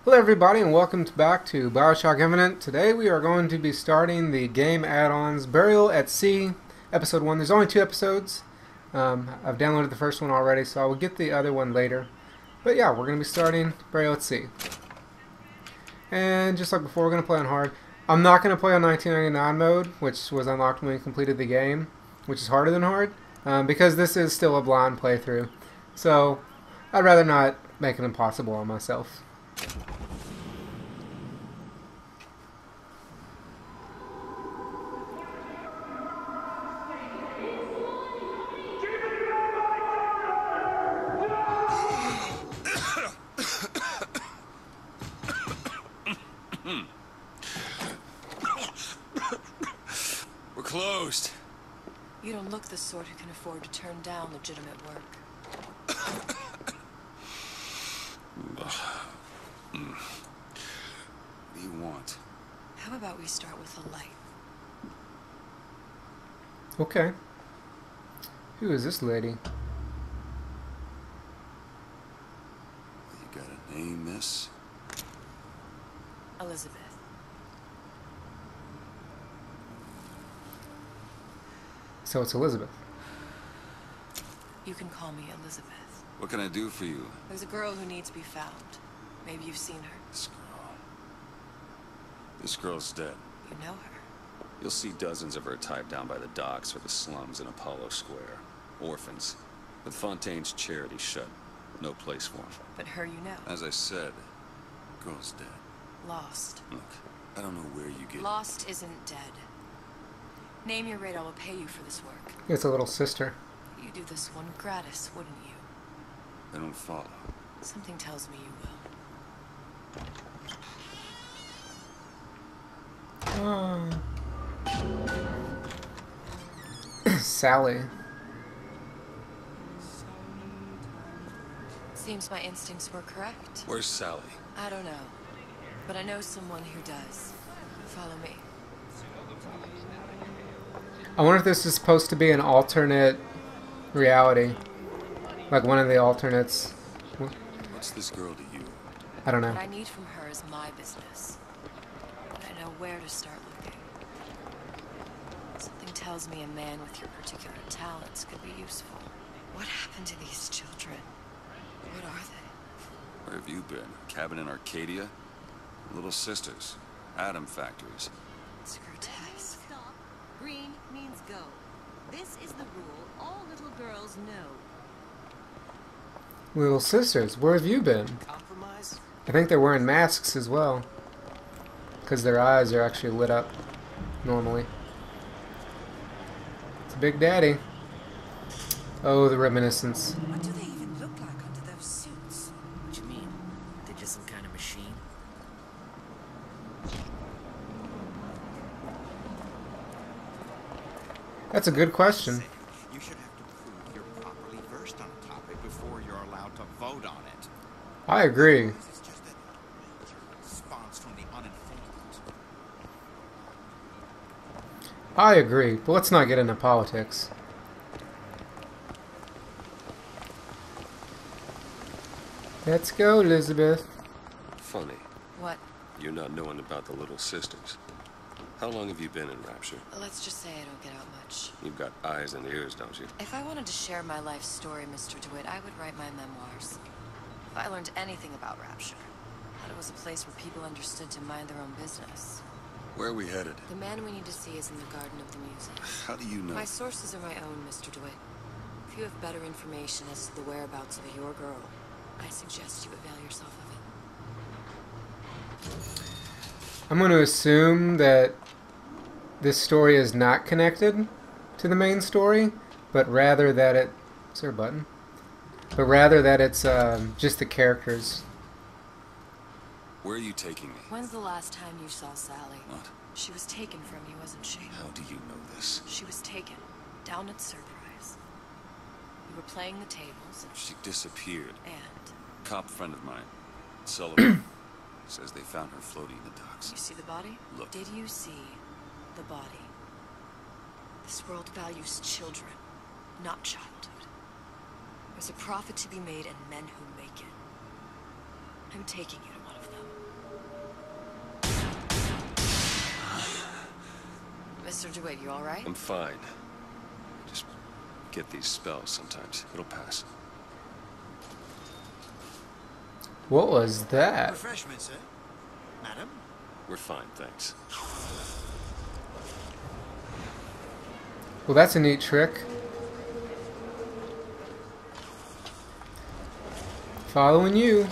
Hello everybody and welcome back to Bioshock Infinite. Today we are going to be starting the game add-ons Burial at Sea, Episode 1. There's only 2 episodes. I've downloaded the first one already, so I will get the other one later. But yeah, we're going to be starting Burial at Sea. And just like before, we're going to play on hard. I'm not going to play on 1999 mode, which was unlocked when we completed the game, which is harder than hard, because this is still a blind playthrough. So I'd rather not make it impossible on myself. We're closed. You don't look the sort who can afford to turn down legitimate work. What do you want? How about we start with a light? Okay. Who is this lady? You got a name, miss? Elizabeth. So it's Elizabeth. You can call me Elizabeth. What can I do for you? There's a girl who needs to be found. Maybe you've seen her. This girl's dead. You know her. You'll see dozens of her tied down by the docks or the slums in Apollo Square. Orphans. But Fontaine's charity shut. No place for them. But her you know. As I said, girl's dead. Lost. Look, I don't know where you get... Lost isn't dead. Name your rate, I will pay you for this work. It's a little sister. You do this one gratis, wouldn't you? I don't follow. Something tells me you will. Sally. Seems my instincts were correct. Where's Sally? I don't know. But I know someone who does. Follow me. I wonder if this is supposed to be an alternate reality. Like one of the alternates. What's this girl to you? I don't know. What I need from her is my business. But I know where to start looking. Something tells me a man with your particular talents could be useful. What happened to these children? What are they? Where have you been? Cabin in Arcadia? Little sisters. Atom factories. It's grotesque. Stop. Green means go. This is the rule all little girls know. Little sisters, where have you been? Compromise? I think they're wearing masks as well. Because their eyes are actually lit up normally. It's Big Daddy. Oh, the reminiscence. What do they even look like under those suits? What do you mean? They're just some kind of machine? That's a good question. You should have to prove you're properly versed on a topic before you're allowed to vote on it. I agree. It's just that response from the uninformed. I agree, but let's not get into politics. Let's go, Elizabeth. Funny. What? You're not knowing about the little sisters. How long have you been in Rapture? Let's just say I don't get out much. You've got eyes and ears, don't you? If I wanted to share my life story, Mr. DeWitt, I would write my memoirs. If I learned anything about Rapture, that it was a place where people understood to mind their own business. Where are we headed? The man we need to see is in the Garden of the Muses. How do you know? My sources are my own, Mr. DeWitt. If you have better information as to the whereabouts of your girl, I suggest you avail yourself of it. I'm going to assume that this story is not connected to the main story, but rather that it... Is there a button? But rather that it's just the characters. Where are you taking me? When's the last time you saw Sally? What? She was taken from you, wasn't she? How do you know this? She was taken, down at Surprise. You were playing the tables, She disappeared. and... Cop friend of mine, Sullivan, says they found her floating in the docks. You see the body? Look. Did you see the body? This world values children, not childhood. There's a profit to be made and men who make it. I'm taking you to one of them. Mr. DeWitt, you alright? I'm fine. Just get these spells sometimes. It'll pass. What was that? Refreshments, sir? Madam? We're fine, thanks. Well, that's a neat trick. Following you.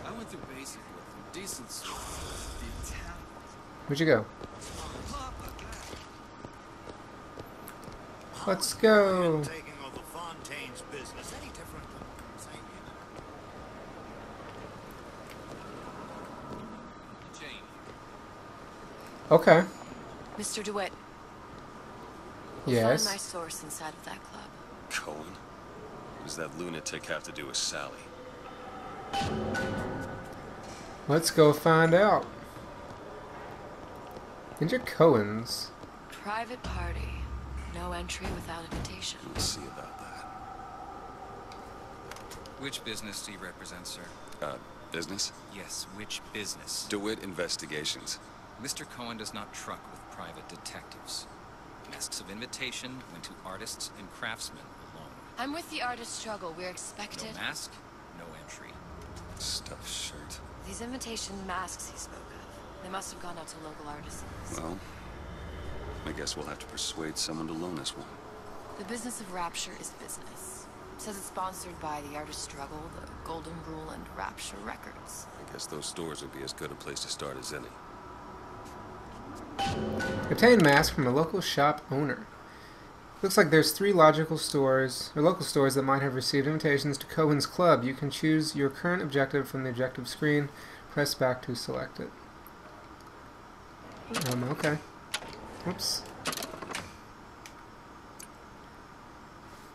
I went through basic with decent stuff. The Italians. Where'd you go? Let's go. Taking over Fontaine's business any different than saying Jane. Okay. Mr. DeWitt, Yes. find my source inside of that club. Cohen? What does that lunatic have to do with Sally? Let's go find out. Ninja Cohen's. Private party. No entry without invitation. We'll see about that. Which business do you represent, sir? Business? Yes, which business? DeWitt Investigations. Mr. Cohen does not truck with private detectives. Masks of invitation went to artists and craftsmen alone. I'm with the artist struggle. We're expected. No mask, no entry. Stuffed shirt. These invitation masks he spoke of. They must have gone out to local artisans. Well, I guess we'll have to persuade someone to loan us one. The business of Rapture is business. Says it's sponsored by the artist struggle, the Golden Rule, and Rapture Records. I guess those stores would be as good a place to start as any. Obtain mask from a local shop owner. Looks like there's 3 local stores that might have received invitations to Cohen's Club. You can choose your current objective from the objective screen. Press back to select it. Okay. Oops.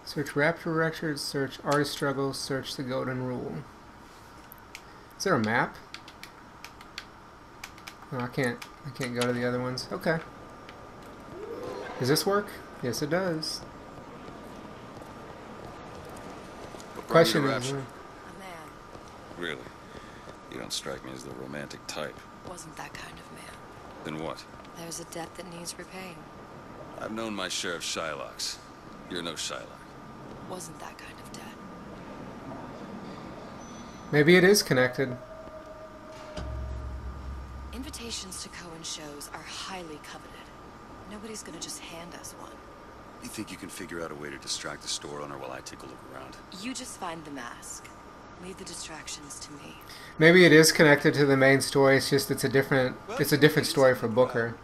Search Rapture Records, search Artist Struggle, search the Golden Rule. Is there a map? Oh, I can't go to the other ones. Okay. Does this work? Yes, it does. Question is, A man Really? You don't strike me as the romantic type. wasn't that kind of man. Then what? There's a debt that needs repaying. I've known my share of Shylocks. You're no Shylock. Wasn't that kind of debt. maybe it is connected. Invitations to Cohen shows are highly coveted. Nobody's gonna just hand us one. You think you can figure out a way to distract the store owner while I take a look around? You just find the mask. Leave the distractions to me. Maybe it is connected to the main story. It's just it's a different story for Booker.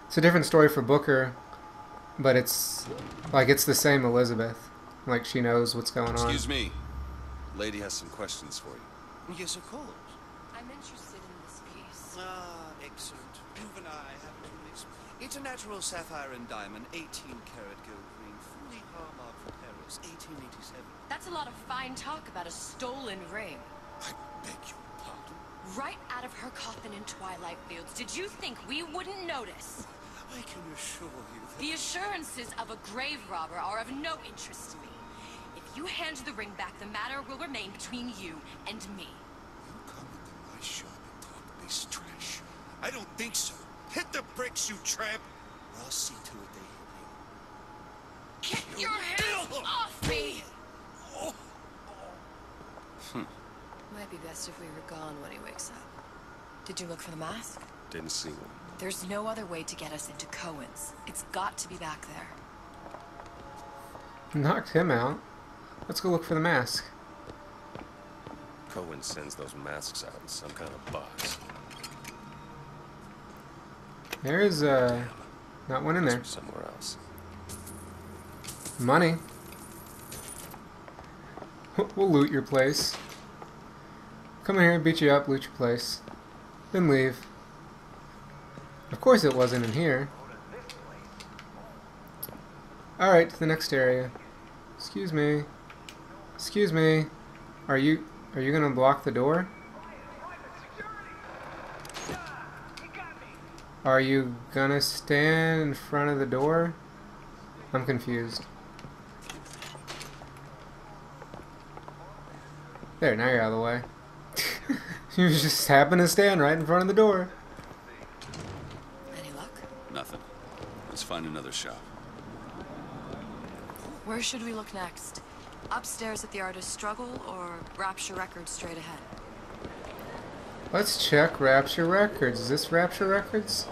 It's a different story for Booker, but it's like it's the same Elizabeth. Like she knows what's going on. Excuse me. Lady has some questions for you. Yes, of course. I'm interested in this piece. Ah, excellent. Juve and I have two mixed. It's a natural sapphire and diamond, 18-karat gold ring, fully hallmarked from Paris, 1887. That's a lot of fine talk about a stolen ring. I beg your pardon. Right out of her coffin in Twilight Fields. Did you think we wouldn't notice? I can assure you that... The assurances of a grave robber are of no interest to me. If you hand the ring back, the matter will remain between you and me. You come into my shop and talk this trash. I don't think so. Hit the bricks, you tramp! Or I'll see to it they hit you. Get your hands off me! Might be best if we were gone when he wakes up. Did you look for the mask? Didn't see one. There's no other way to get us into Cohen's. It's got to be back there. Knocked him out. Let's go look for the mask. Cohen sends those masks out in some kind of box. There is not one in Those there. are somewhere else. Money. We'll loot your place. Come in here, beat you up, loot your place. Then leave. Of course it wasn't in here. Alright, to the next area. Excuse me. Excuse me. Are you gonna block the door? Are you gonna stand in front of the door? I'm confused. There, now you're out of the way. You just happen to stand right in front of the door. find another shop. Where should we look next? Upstairs at the Artist's Struggle or Rapture Records straight ahead? Let's check Rapture Records. Is this Rapture Records?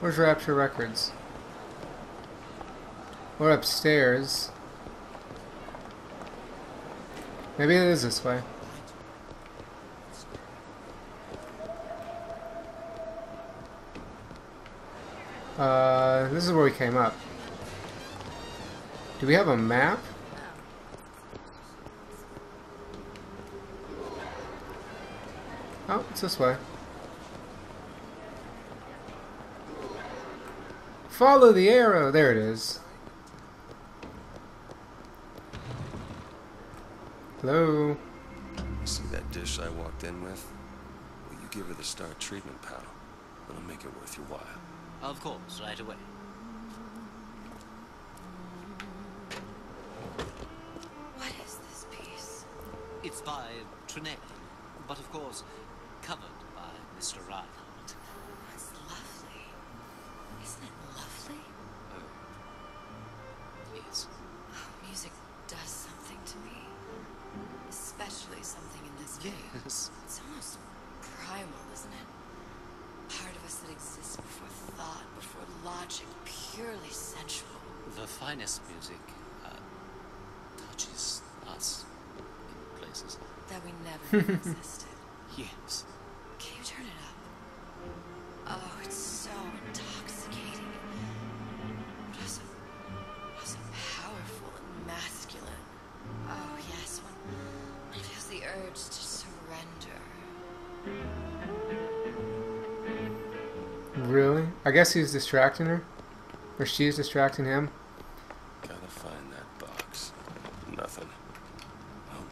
Where's Rapture Records? We're upstairs. Maybe it is this way. This is where we came up. Do we have a map? Oh, it's this way. Follow the arrow. There it is. Hello. See that dish I walked in with? Well, you give her the Star treatment powder. It'll make it worth your while. Of course, right away. What is this piece? It's by Trinelli, but of course, covered by Mr. Reinhardt. It's lovely. Isn't it lovely? Yes. Oh, music does something to me. Especially something in this game. Yes. It's almost primal, isn't it? Part of us that exists before thought, before logic, purely sensual. The finest music touches us in places. That we never knew existed. Yes. Can you turn it up? Oh, it's so intoxicating. But also powerful and masculine. Oh, yes, one feels the urge to surrender. Really? I guess he's distracting her. Or she's distracting him. Gotta find that box. Nothing. Well,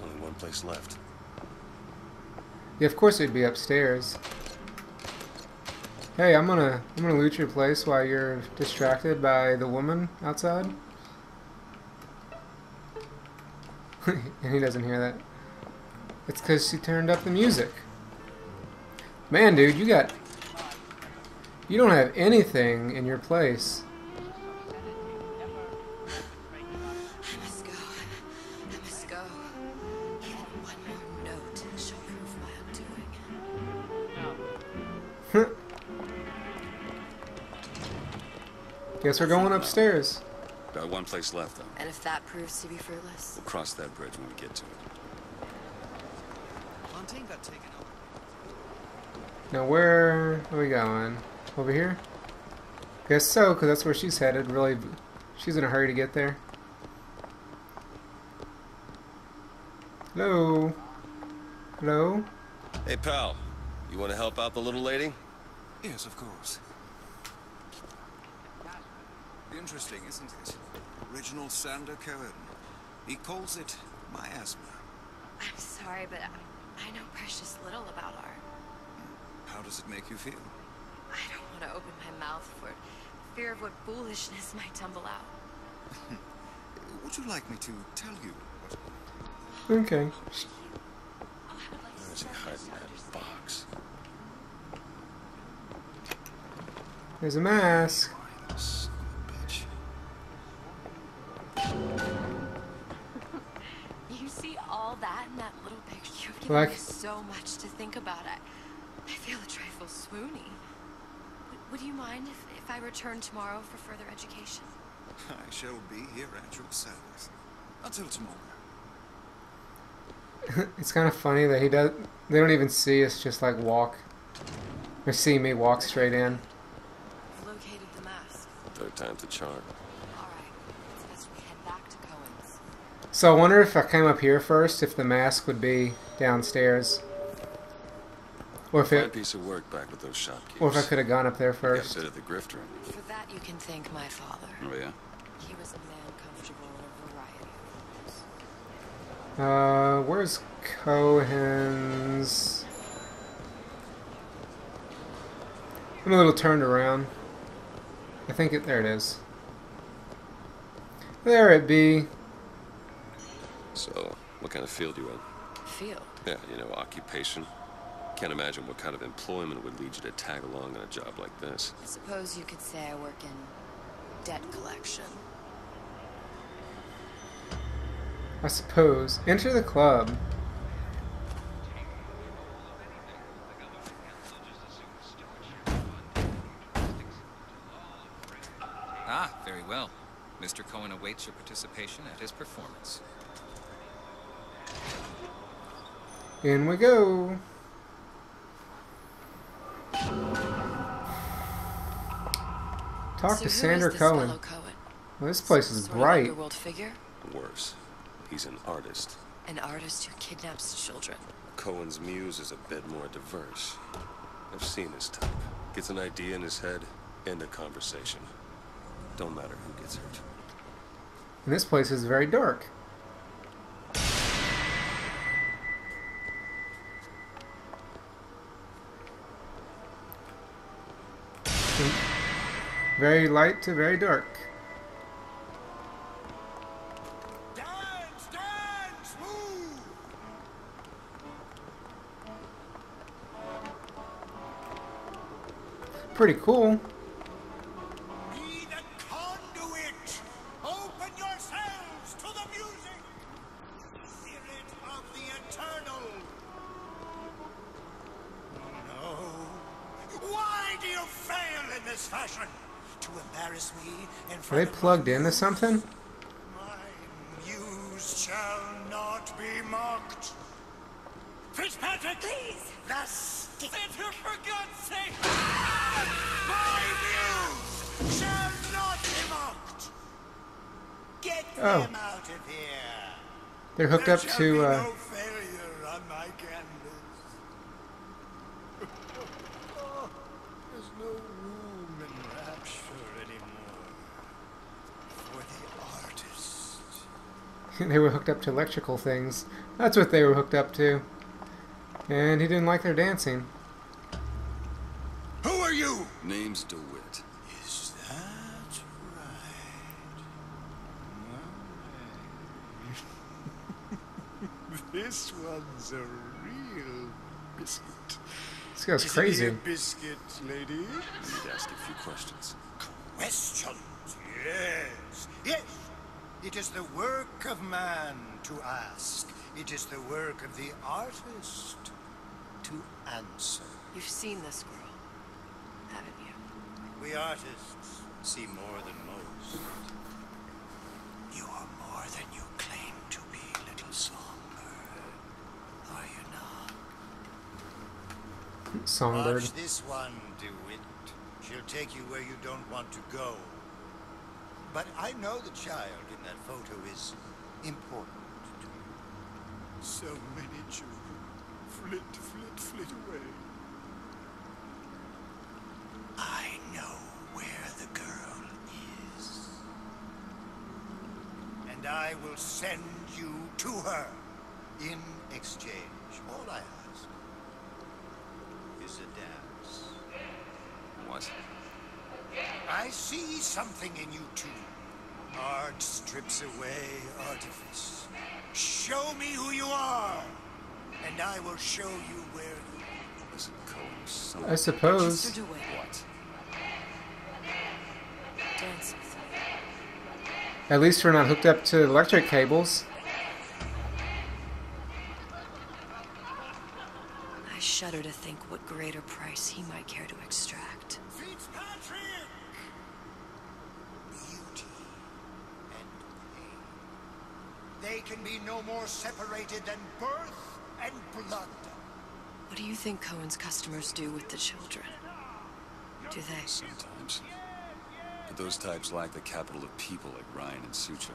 only one place left. Yeah, of course it'd be upstairs. Hey, I'm gonna loot your place while you're distracted by the woman outside. And he doesn't hear that. It's because she turned up the music. Man, dude, you don't have anything in your place. I must go. I must go. Even one more note shall prove my undoing. Guess we're going upstairs. Got one place left, though. And if that proves to be fruitless? We'll cross that bridge when we get to it. Fontaine got taken over. Now where are we going? Over here? Guess so, because that's where she's headed. Really, she's in a hurry to get there. Hello? Hello? Hey, pal. You want to help out the little lady? Yes, of course. Interesting, isn't it? Original Sander Cohen. He calls it miasma. I'm sorry, but I know precious little about art. How does it make you feel? I don't want to open my mouth for fear of what foolishness might tumble out. Would you like me to tell you what... Okay. Where is he hiding that box? There's a mask. Son of a bitch. You see all that in that little picture? You've given Like- me so much to think about. I feel a trifle swoony. Would you mind if I return tomorrow for further education? I shall be here at your service. Until tomorrow. It's kind of funny that they don't even see us just like walk. Or see me walk straight in. I've located the mask. Third time's the charm. Alright, it's best we head back to Cohen's. So I wonder if I came up here first, if the mask would be downstairs. Or if Fine it, piece of work back with those shopkeepers. or if I could have gone up there Got first. a bit of the grifter in you. For that you can thank my father. Oh, yeah? He was a man comfortable in a variety of roles. Where's Cohen's? I'm a little turned around. I think there it is. There it be. So, what kind of field you in? Field. Yeah, you know, occupation. Can't imagine what kind of employment would lead you to tag along on a job like this. I suppose you could say I work in debt collection. I suppose. Enter the club. Ah, very well. Mr. Cohen awaits your participation at his performance. In we go. Talk to Sandra Cohen. Well, this place is bright. Underworld figure? Worse, he's an artist. An artist who kidnaps children. Cohen's muse is a bit more diverse. I've seen his type. Gets an idea in his head, end a conversation. Don't matter who gets hurt. And this place is very dark. Very light to very dark. Dance, dance, move! Pretty cool. Be the conduit! Open yourselves to the music! Spirit of the eternal! No. Why do you fail in this fashion? To embarrass me in Are front they of plugged my into muse? something? My muse shall not be mocked. Fitzpatrick! Please! Thus, Center, for God's sake! My muse shall not be mocked! Get Oh. them out of here! They're hooked There up shall to, be no failure on my canvas. Oh, there's no room in rapture anymore for the artist. they were hooked up to electrical things. That's what they were hooked up to. And he didn't like their dancing. Who are you? Name's DeWitt. Is that right? This one's a real biscuit. This guy's Is it crazy. a biscuit, lady? I need to ask a few questions. Questions? Yes. Yes. It is the work of man to ask. It is the work of the artist to answer. You've seen this girl, haven't you? We artists see more than most. You are more than you claim to be, little songbird. Are you not? Songbird. Watch this one, DeWitt. She'll take you where you don't want to go. But I know the child in that photo is important to you. So many children flit, flit, flit away. I know where the girl is. And I will send you to her. In exchange, all I ask is a dance. What? I see something in you too. Art strips away artifice. Show me who you are, and I will show you where you are. Is it Cohen's I suppose. Mr. DeWitt, What? dance with me. At least we're not hooked up to electric cables. I shudder to think what greater price he might care to extract. Fitzpatrick! Beauty and pain. They can be no more separated than birth and blood. What do you think Cohen's customers do with the children? Do they? Sometimes. But those types lack the capital of people like Ryan and Sucho.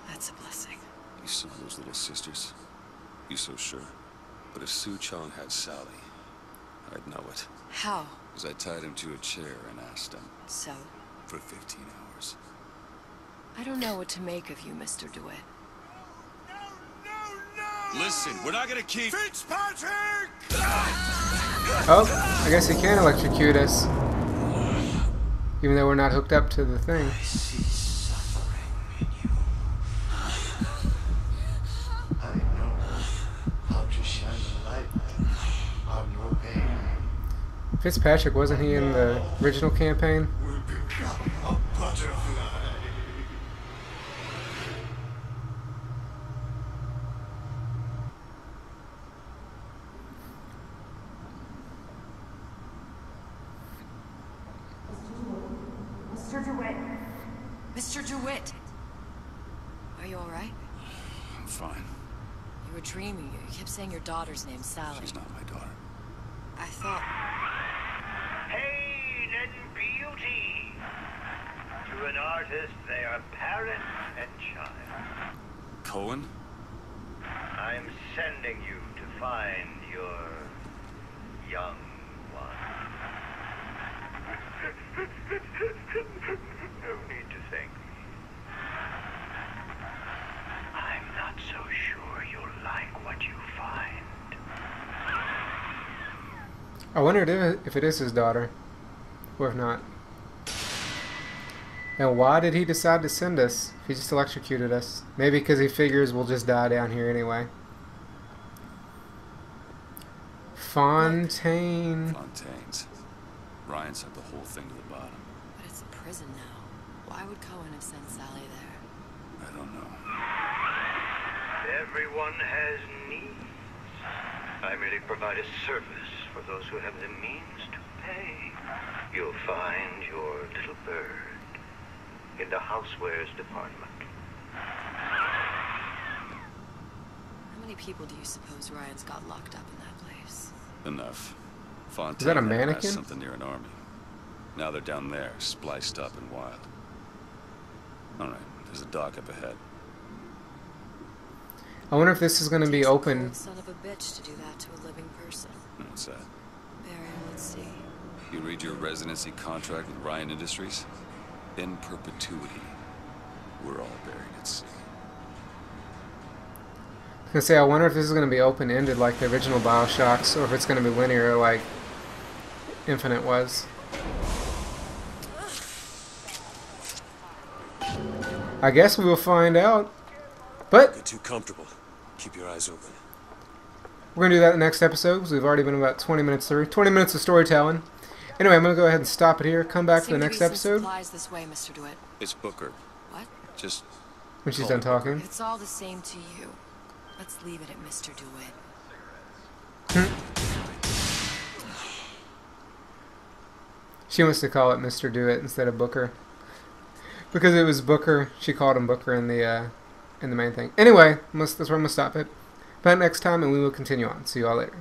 That's a blessing. You saw those little sisters? You so sure? But if Su Chong had Sally, I'd know it. How? As I tied him to a chair and asked him So? for 15 hours. I don't know what to make of you, Mr. DeWitt. No! Listen, we're not gonna keep... Fitzpatrick! Oh, I guess he can electrocute us. Even though we're not hooked up to the thing. I see suffering in you. I know how to shine a light on your Fitzpatrick, wasn't he in the original campaign? Will become a butterfly. Mr. DeWitt. Mr. DeWitt. Are you alright? I'm fine. You were dreaming. You kept saying your daughter's name, Sally. She's not my daughter. I thought... Pain and beauty. To an artist, they are parent and child. Cohen? I'm sending you to find your young one. No need to thank me. I'm not so sure you'll like what you find. I wonder if it is his daughter, or if not. And why did he decide to send us if he just electrocuted us? Maybe because he figures we'll just die down here anyway. Fontaine. Fontaine's. Ryan sent the whole thing to the bottom. But it's a prison now. Why would Cohen have sent Sally there? I don't know. Everyone has needs. I merely provide a service for those who have the means to pay. You'll find your little bird in the housewares department. How many people do you suppose Ryan's got locked up in that place? Enough. Fontaine Is that a had mannequin? amassed something near an army. Now they're down there, spliced up and wild. Alright, there's a dock up ahead. I wonder if this is going to be Takes a open. cold son of a bitch to do that to a living person. What's that? Barry, let's see. You read your residency contract with Ryan Industries? In perpetuity, we're all buried at sea. I was gonna say, I wonder if this is going to be open-ended like the original Bioshocks, or if it's going to be linear like Infinite was. I guess we will find out. But Get too comfortable. Keep your eyes open. we're going to do that in the next episode, because we've already been about 20 minutes through. 20 minutes of storytelling. Anyway, I'm going to go ahead and stop it here. Come back for the next episode Supplies this way, Mr. DeWitt. It's Booker. What? Just when she's call done me Booker. talking. If it's all the same to you, let's leave it at Mr. DeWitt. She wants to call it Mr. Do It instead of Booker. Because it was Booker, she called him Booker in the main thing. Anyway, that's where I'm going to stop it. But next time, and we will continue on. See you all later.